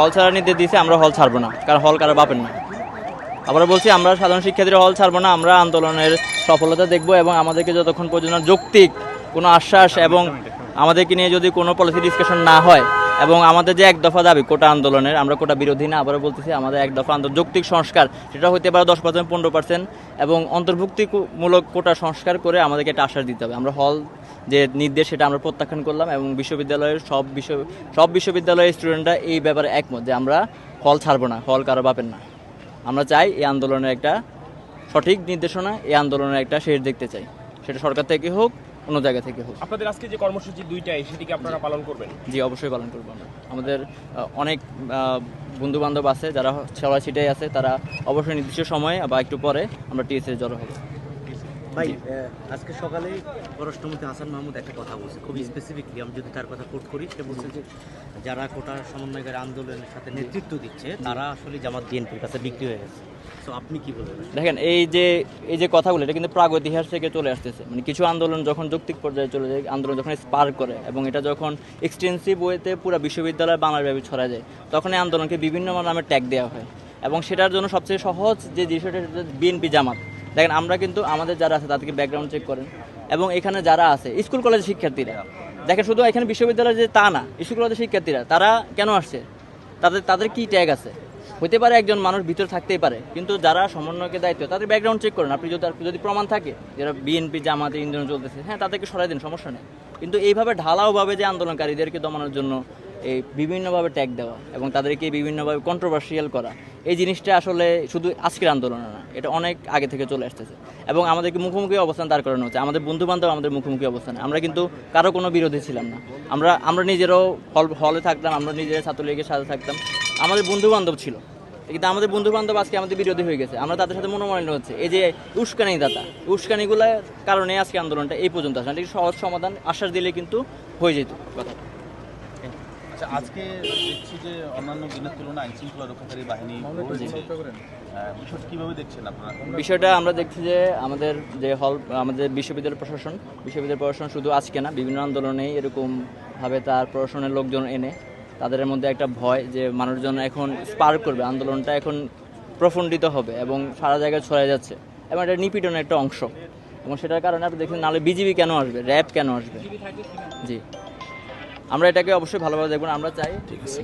হল ছাড়া নির্দেশ দিয়েছে, আমরা হল ছাড়বো না, কারণ হল কারো বাপের না। আবার বলছি, আমরা সাধারণ শিক্ষার্থীরা হল ছাড়বো না, আমরা আন্দোলনের সফলতা দেখব এবং আমাদেরকে যতক্ষণ পর্যন্ত যৌক্তিক কোনো আশ্বাস এবং আমাদেরকে নিয়ে যদি কোনো পলিসি ডিসকাশন না হয় এবং আমাদের যে এক দফা দাবি কোটা আন্দোলনের, আমরা কোটা বিরোধী না, আবারও বলতেছি আমাদের এক দফা যৌক্তিক সংস্কার, সেটা হতে পারে 10%, 15% এবং অন্তর্ভুক্তিমূলক কোটা সংস্কার করে আমাদেরকে একটা আশ্বাস দিতে হবে। আমরা হল যে নির্দেশ সেটা আমরা প্রত্যাখ্যান করলাম এবং বিশ্ববিদ্যালয়ের সব বিশ্ববিদ্যালয়ের স্টুডেন্টরা এই ব্যাপারে একমত যে আমরা হল ছাড়বো না, হল কারো বাপের না। আমরা চাই এই আন্দোলনের একটা সঠিক নির্দেশনা, এই আন্দোলনের একটা শেষ দেখতে চাই, সেটা সরকার থেকে হোক, অন্য জায়গা থেকে হোক। আপনাদের আজকে যে কর্মসূচি দুইটাই, সেটিকে আপনারা পালন করবেন? জি, অবশ্যই পালন করবো আমরা। আমাদের অনেক বন্ধু বান্ধব আছে যারা সবাই ছিটাই আছে, তারা অবশ্যই নির্দিষ্ট সময়ে বা একটু পরে আমরা টিএসএ জড়ো হবো। ভাই, আজকে সকালে পররাষ্ট্রমন্ত্রী হাসান মাহমুদ একটা কথা বলছে, খুবই স্পেসিফিকলি আমি যদি তার কথা কোট করি, সে বলছে যে যারা কোটার সমন্বয়কারী আন্দোলনের সাথে নেতৃত্ব দিচ্ছে তারা আসলে জামাত বিএনপির কাছে বিক্রি হয়ে গেছে। তো আপনি কি বলবেন? দেখেন, এই যে কথাগুলো, এটা কিন্তু প্রাগ ইতিহাস থেকে চলে আসতেছে। মানে কিছু আন্দোলন যখন যৌক্তিক পর্যায়ে চলে যায়, আন্দোলন যখন স্পার্ক করে এবং এটা যখন এক্সটেন্সিভ ওয়েতে পুরো বিশ্ববিদ্যালয় বাংলাব্যাপী ছড়া যায়, তখন এই আন্দোলনকে বিভিন্ন নামে ট্যাগ দেওয়া হয় এবং সেটার জন্য সবচেয়ে সহজ যে বিষয়টা বিএনপি জামাত। দেখেন, আমরা কিন্তু আমাদের যারা আছে তাদেরকে ব্যাকগ্রাউন্ড চেক করেন এবং এখানে যারা আছে স্কুল কলেজের শিক্ষার্থীরা, দেখেন শুধু এখানে বিশ্ববিদ্যালয়ে যে তা না, স্কুল কলেজের শিক্ষার্থীরা তারা কেন আসছে, তাদের কি ট্যাগ আছে? হতে পারে একজন মানুষ ভিতরে থাকতেই পারে, কিন্তু যারা সমন্বয়কে দায়িত্ব তাদের ব্যাকগ্রাউন্ড চেক করেন। আপনি যদি প্রমাণ থাকে যারা বিএনপি জামাতে ইন্ধন চলতেছে, হ্যাঁ তাদেরকে সরাই দিন, সমস্যা নেই। কিন্তু এইভাবে ঢালাওভাবে যে আন্দোলনকারীদেরকে দমানোর জন্য এই বিভিন্নভাবে ট্যাগ দেওয়া এবং তাদেরকে বিভিন্নভাবে কন্ট্রোভার্সিয়াল করা, এই জিনিসটা আসলে শুধু আজকের আন্দোলন না, এটা অনেক আগে থেকে চলে আসতেছে এবং আমাদেরকে মুখোমুখি অবস্থান দাঁড় করানো হচ্ছে। আমাদের বন্ধু বান্ধব আমাদের মুখোমুখি অবস্থানে, আমরা কিন্তু কারো কোনো বিরোধী ছিলাম না। আমরা নিজেরাও হলে থাকতাম, আমরা নিজেরা ছাত্রলীগের সাথে থাকতাম, আমাদের বন্ধু বান্ধব ছিল, কিন্তু আমাদের বন্ধু বান্ধব আজকে আমাদের বিরোধী হয়ে গেছে। আমরা তাদের সাথে মনোমালিন্য হচ্ছে, এই যে উস্কানিগুলোর কারণে আজকে আন্দোলনটা এই পর্যন্ত আসে। এটা সহজ সমাধান আশ্বাস দিলে কিন্তু হয়ে যেত কথা। আচ্ছা, আজকে দেখছি যে অন্যান্য দিনের তুলনায় আইন শৃঙ্খলা রক্ষাকারী বাহিনী বিষয়টা কিভাবে দেখছেন আপনারা? বিষয়টা আমরা দেখছি যে আমাদের বিশ্ববিদ্যালয় প্রশাসন শুধু আজকে না, বিভিন্ন আন্দোলনেই এরকমভাবে তার প্রশাসনের লোকজন এনে তাদের মধ্যে একটা ভয় যে মানুষজন এখন স্পার্ক করবে, আন্দোলনটা এখন প্রফুল্লিত হবে এবং সারা জায়গায় ছড়ায় যাচ্ছে এবং এটা নিপীড়নের একটা অংশ। এবং সেটার কারণে আপনি দেখছেন, নাহলে বিজিবি কেন আসবে, র্যাব কেন আসবে? জি, আমরা এটাকে অবশ্যই ভালোভাবে দেখব। আমরা চাই, ঠিক আছে।